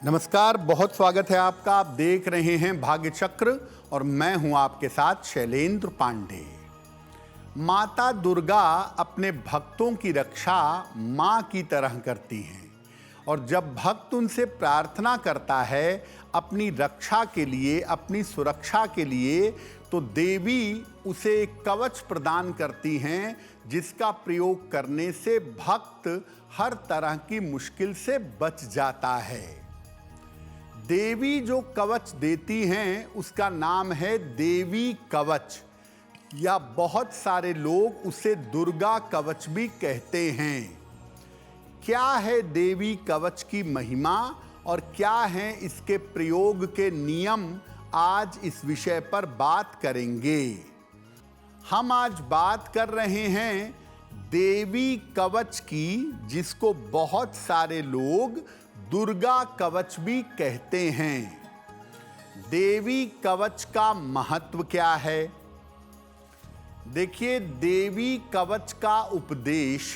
नमस्कार, बहुत स्वागत है आपका। आप देख रहे हैं भाग्य चक्र और मैं हूं आपके साथ शैलेंद्र पांडे। माता दुर्गा अपने भक्तों की रक्षा मां की तरह करती हैं और जब भक्त उनसे प्रार्थना करता है अपनी रक्षा के लिए, अपनी सुरक्षा के लिए, तो देवी उसे एक कवच प्रदान करती हैं जिसका प्रयोग करने से भक्त हर तरह की मुश्किल से बच जाता है। देवी जो कवच देती हैं उसका नाम है देवी कवच, या बहुत सारे लोग उसे दुर्गा कवच भी कहते हैं। क्या है देवी कवच की महिमा और क्या है इसके प्रयोग के नियम, आज इस विषय पर बात करेंगे। हम आज बात कर रहे हैं देवी कवच की, जिसको बहुत सारे लोग दुर्गा कवच भी कहते हैं। देवी कवच का महत्व क्या है? देखिए, देवी कवच का उपदेश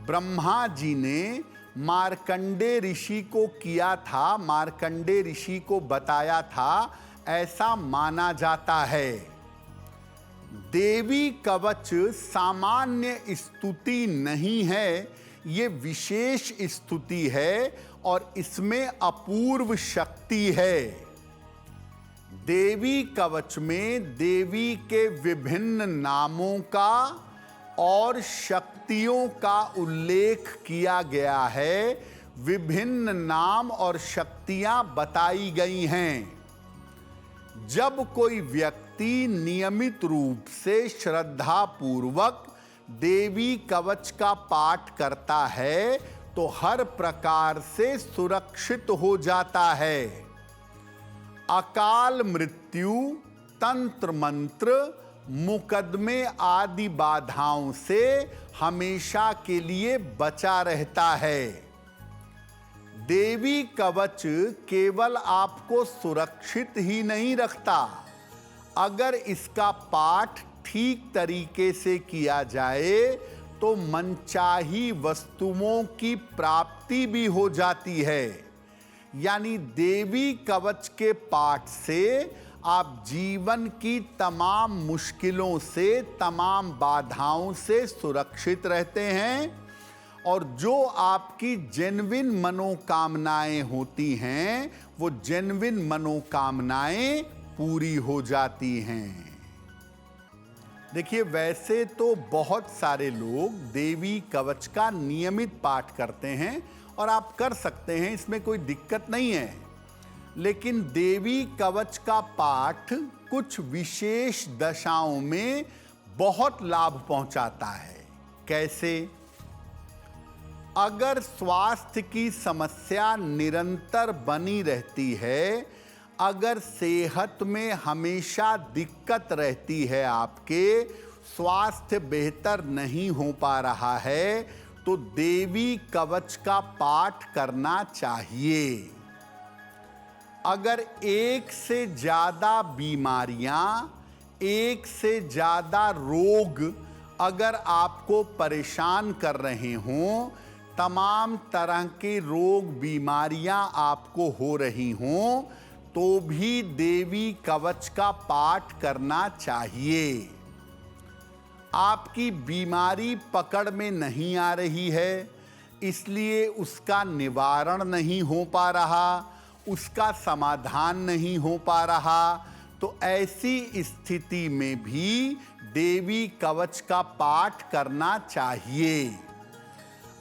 ब्रह्मा जी ने मार्कंडे ऋषि को किया था, मार्कंडे ऋषि को बताया था, ऐसा माना जाता है। देवी कवच सामान्य स्तुति नहीं है, ये विशेष स्तुति है और इसमें अपूर्व शक्ति है। देवी कवच में देवी के विभिन्न नामों का और शक्तियों का उल्लेख किया गया है। विभिन्न नाम और शक्तियां बताई गई हैं। जब कोई व्यक्ति नियमित रूप से श्रद्धा पूर्वक देवी कवच का पाठ करता है तो हर प्रकार से सुरक्षित हो जाता है। अकाल मृत्यु, तंत्र मंत्र, मुकदमे आदि बाधाओं से हमेशा के लिए बचा रहता है। देवी कवच केवल आपको सुरक्षित ही नहीं रखता, अगर इसका पाठ ठीक तरीके से किया जाए तो मनचाही वस्तुओं की प्राप्ति भी हो जाती है। यानी देवी कवच के पाठ से आप जीवन की तमाम मुश्किलों से, तमाम बाधाओं से सुरक्षित रहते हैं और जो आपकी जेन्युइन मनोकामनाएं होती हैं वो जेन्युइन मनोकामनाएं पूरी हो जाती हैं। देखिए, वैसे तो बहुत सारे लोग देवी कवच का नियमित पाठ करते हैं और आप कर सकते हैं, इसमें कोई दिक्कत नहीं है। लेकिन देवी कवच का पाठ कुछ विशेष दशाओं में बहुत लाभ पहुंचाता है। कैसे? अगर स्वास्थ्य की समस्या निरंतर बनी रहती है, अगर सेहत में हमेशा दिक्कत रहती है, आपके स्वास्थ्य बेहतर नहीं हो पा रहा है, तो देवी कवच का पाठ करना चाहिए। अगर एक से ज्यादा बीमारियां, एक से ज्यादा रोग अगर आपको परेशान कर रहे हों, तमाम तरह के रोग बीमारियां आपको हो रही हों, तो भी देवी कवच का पाठ करना चाहिए। आपकी बीमारी पकड़ में नहीं आ रही है, इसलिए उसका निवारण नहीं हो पा रहा, उसका समाधान नहीं हो पा रहा, तो ऐसी स्थिति में भी देवी कवच का पाठ करना चाहिए।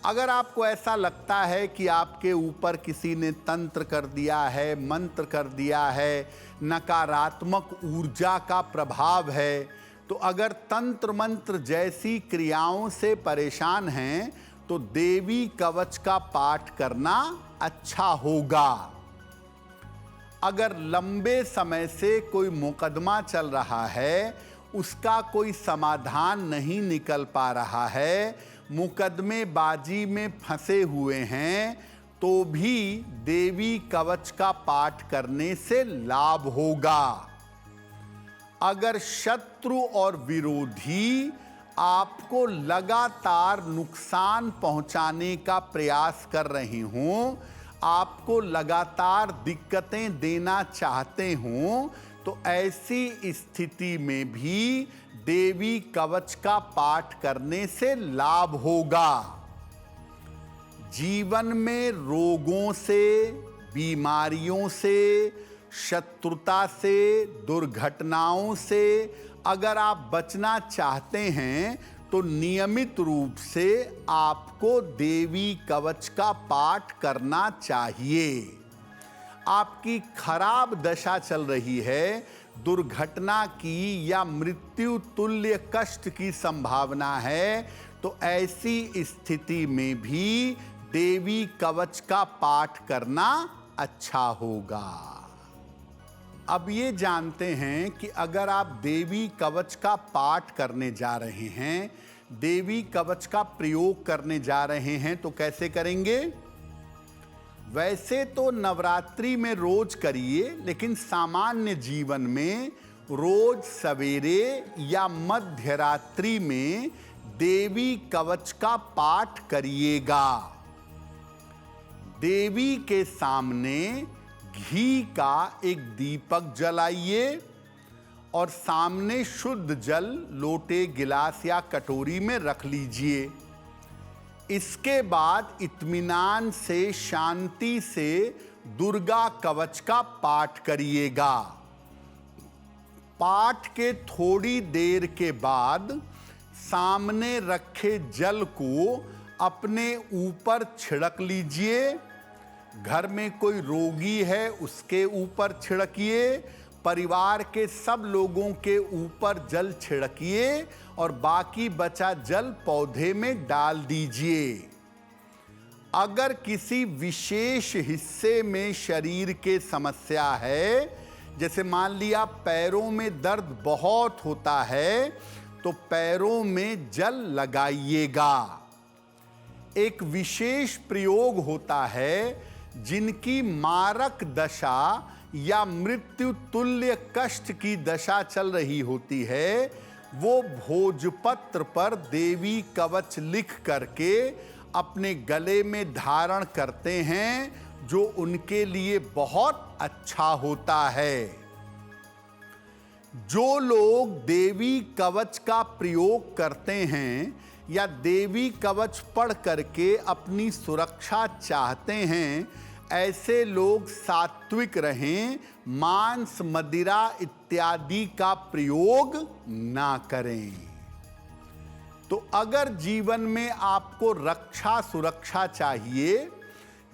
अगर आपको ऐसा लगता है कि आपके ऊपर किसी ने तंत्र कर दिया है, मंत्र कर दिया है, नकारात्मक ऊर्जा का प्रभाव है, तो अगर तंत्र मंत्र जैसी क्रियाओं से परेशान हैं तो देवी कवच का पाठ करना अच्छा होगा। अगर लंबे समय से कोई मुकदमा चल रहा है, उसका कोई समाधान नहीं निकल पा रहा है, मुकदमेबाजी में फंसे हुए हैं, तो भी देवी कवच का पाठ करने से लाभ होगा। अगर शत्रु और विरोधी आपको लगातार नुकसान पहुंचाने का प्रयास कर रहे हों, आपको लगातार दिक्कतें देना चाहते हों, तो ऐसी स्थिति में भी देवी कवच का पाठ करने से लाभ होगा। जीवन में रोगों से, बीमारियों से, शत्रुता से, दुर्घटनाओं से अगर आप बचना चाहते हैं तो नियमित रूप से आपको देवी कवच का पाठ करना चाहिए। आपकी खराब दशा चल रही है, दुर्घटना की या मृत्यु तुल्य कष्ट की संभावना है, तो ऐसी स्थिति में भी देवी कवच का पाठ करना अच्छा होगा। अब ये जानते हैं कि अगर आप देवी कवच का पाठ करने जा रहे हैं, देवी कवच का प्रयोग करने जा रहे हैं, तो कैसे करेंगे? वैसे तो नवरात्रि में रोज करिए, लेकिन सामान्य जीवन में रोज सवेरे या मध्य रात्रि में देवी कवच का पाठ करिएगा। देवी के सामने घी का एक दीपक जलाइए और सामने शुद्ध जल लोटे, गिलास या कटोरी में रख लीजिए। इसके बाद इत्मीनान से, शांति से दुर्गा कवच का पाठ करिएगा। पाठ के थोड़ी देर के बाद सामने रखे जल को अपने ऊपर छिड़क लीजिए। घर में कोई रोगी है उसके ऊपर छिड़किए, परिवार के सब लोगों के ऊपर जल छिड़किए और बाकी बचा जल पौधे में डाल दीजिए। अगर किसी विशेष हिस्से में शरीर के समस्या है, जैसे मान लिया पैरों में दर्द बहुत होता है, तो पैरों में जल लगाइएगा। एक विशेष प्रयोग होता है, जिनकी मारक दशा या मृत्यु तुल्य कष्ट की दशा चल रही होती है, वो भोजपत्र पर देवी कवच लिख करके अपने गले में धारण करते हैं, जो उनके लिए बहुत अच्छा होता है। जो लोग देवी कवच का प्रयोग करते हैं या देवी कवच पढ़ करके अपनी सुरक्षा चाहते हैं, ऐसे लोग सात्विक रहें, मांस, मदिरा इत्यादि का प्रयोग ना करें। तो अगर जीवन में आपको रक्षा सुरक्षा चाहिए,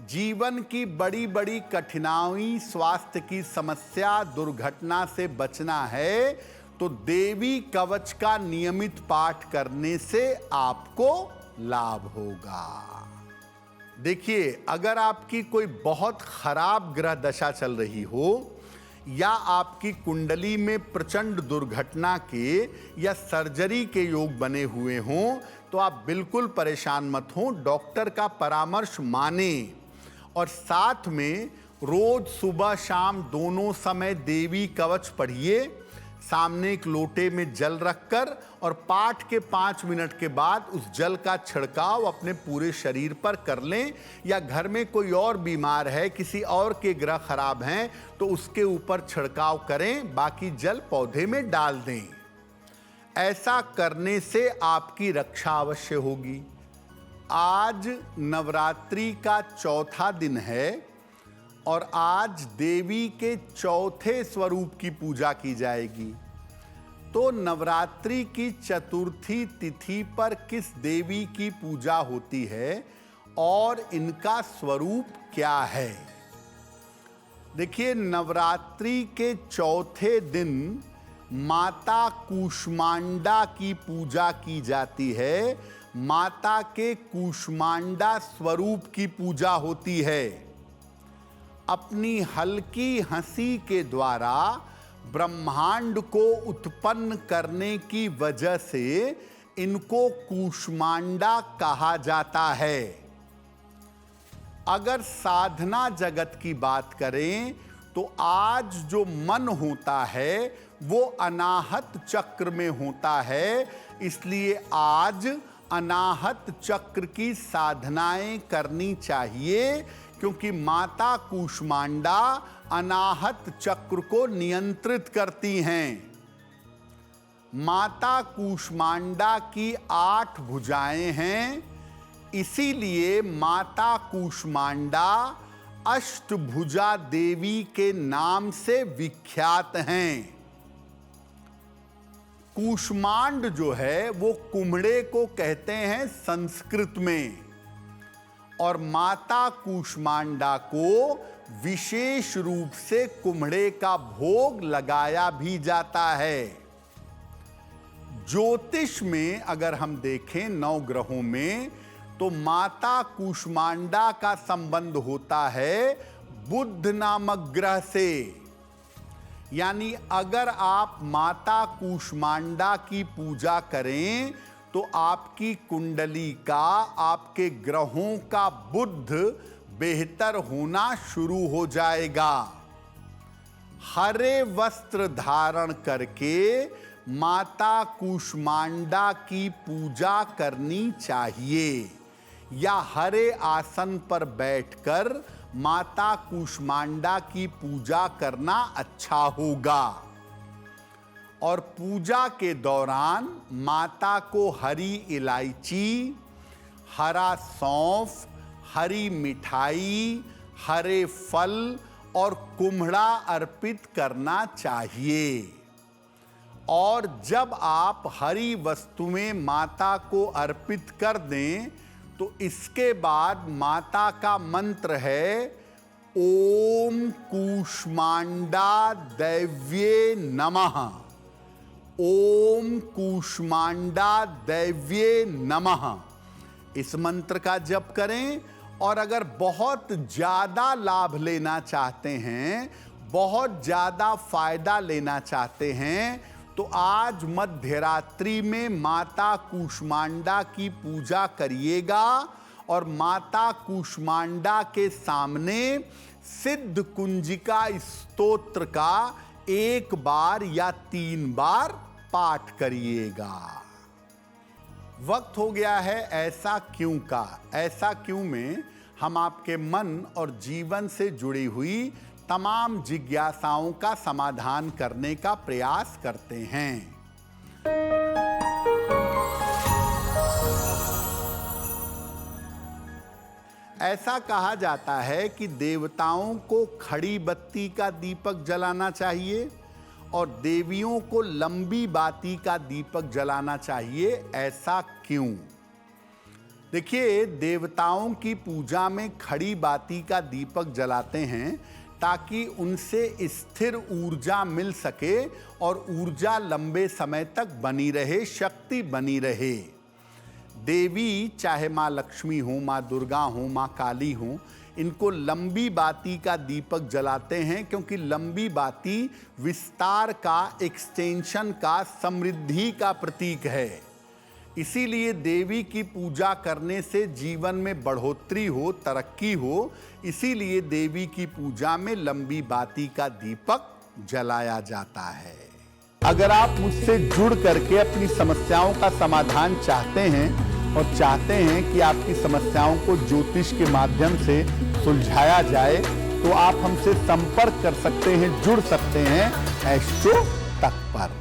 जीवन की बड़ी बड़ी कठिनाई, स्वास्थ्य की समस्या, दुर्घटना से बचना है, तो देवी कवच का नियमित पाठ करने से आपको लाभ होगा। देखिए, अगर आपकी कोई बहुत खराब ग्रह दशा चल रही हो या आपकी कुंडली में प्रचंड दुर्घटना के या सर्जरी के योग बने हुए हों, तो आप बिल्कुल परेशान मत हों, डॉक्टर का परामर्श माने और साथ में रोज सुबह शाम दोनों समय देवी कवच पढ़िए। सामने एक लोटे में जल रखकर और पाठ के 5 मिनट के बाद उस जल का छिड़काव अपने पूरे शरीर पर कर लें, या घर में कोई और बीमार है, किसी और के ग्रह खराब हैं, तो उसके ऊपर छिड़काव करें, बाकी जल पौधे में डाल दें। ऐसा करने से आपकी रक्षा अवश्य होगी। आज नवरात्रि का चौथा दिन है और आज देवी के चौथे स्वरूप की पूजा की जाएगी। तो नवरात्रि की चतुर्थी तिथि पर किस देवी की पूजा होती है और इनका स्वरूप क्या है? देखिए, नवरात्रि के चौथे दिन माता कूष्मांडा की पूजा की जाती है। माता के कूष्मांडा स्वरूप की पूजा होती है। अपनी हल्की हंसी के द्वारा ब्रह्मांड को उत्पन्न करने की वजह से इनको कूष्मांडा कहा जाता है। अगर साधना जगत की बात करें तो आज जो मन होता है वो अनाहत चक्र में होता है, इसलिए आज अनाहत चक्र की साधनाएं करनी चाहिए क्योंकि माता कूष्मांडा अनाहत चक्र को नियंत्रित करती हैं। माता कूष्मांडा की 8 भुजाएं हैं, इसीलिए माता कूष्मांडा अष्टभुजा देवी के नाम से विख्यात हैं। कूष्मांड जो है वो कुम्हड़े को कहते हैं संस्कृत में, और माता कूष्मांडा को विशेष रूप से कुम्हड़े का भोग लगाया भी जाता है। ज्योतिष में अगर हम देखें 9 ग्रहों में, तो माता कूष्मांडा का संबंध होता है बुध नामक ग्रह से। यानी अगर आप माता कूष्मांडा की पूजा करें तो आपकी कुंडली का, आपके ग्रहों का बुध बेहतर होना शुरू हो जाएगा। हरे वस्त्र धारण करके माता कूष्मांडा की पूजा करनी चाहिए, या हरे आसन पर बैठकर माता कूष्मांडा की पूजा करना अच्छा होगा। और पूजा के दौरान माता को हरी इलायची, हरा सौंफ, हरी मिठाई, हरे फल और कुम्हड़ा अर्पित करना चाहिए। और जब आप हरी वस्तुएं माता को अर्पित कर दें तो इसके बाद माता का मंत्र है ओम कूष्मांडा दैव्ये नमः। ओम कूष्मांडा दैव्ये नमः, इस मंत्र का जप करें। और अगर बहुत ज्यादा लाभ लेना चाहते हैं, बहुत ज्यादा फायदा लेना चाहते हैं, तो आज मध्य रात्रि में माता कूष्मांडा की पूजा करिएगा और माता कूष्मांडा के सामने सिद्ध कुंजिका स्तोत्र का 1 बार या 3 बार पाठ करिएगा। वक्त हो गया है ऐसा क्यों का। ऐसा क्यों में हम आपके मन और जीवन से जुड़ी हुई तमाम जिज्ञासाओं का समाधान करने का प्रयास करते हैं। ऐसा कहा जाता है कि देवताओं को खड़ी बत्ती का दीपक जलाना चाहिए और देवियों को लंबी बाती का दीपक जलाना चाहिए। ऐसा क्यों? देखिए, देवताओं की पूजा में खड़ी बाती का दीपक जलाते हैं ताकि उनसे स्थिर ऊर्जा मिल सके और ऊर्जा लंबे समय तक बनी रहे, शक्ति बनी रहे। देवी, चाहे माँ लक्ष्मी हो, माँ दुर्गा हो, माँ काली हो, इनको लंबी बाती का दीपक जलाते हैं क्योंकि लंबी बाती विस्तार का, एक्सटेंशन का, समृद्धि का प्रतीक है। इसीलिए देवी की पूजा करने से जीवन में बढ़ोतरी हो, तरक्की हो, इसीलिए देवी की पूजा में लंबी बाती का दीपक जलाया जाता है। अगर आप मुझसे जुड़ करके अपनी समस्याओं का समाधान चाहते हैं और चाहते हैं कि आपकी समस्याओं को ज्योतिष के माध्यम से सुलझाया जाए, तो आप हमसे संपर्क कर सकते हैं, जुड़ सकते हैं एस्ट्रो तक पर।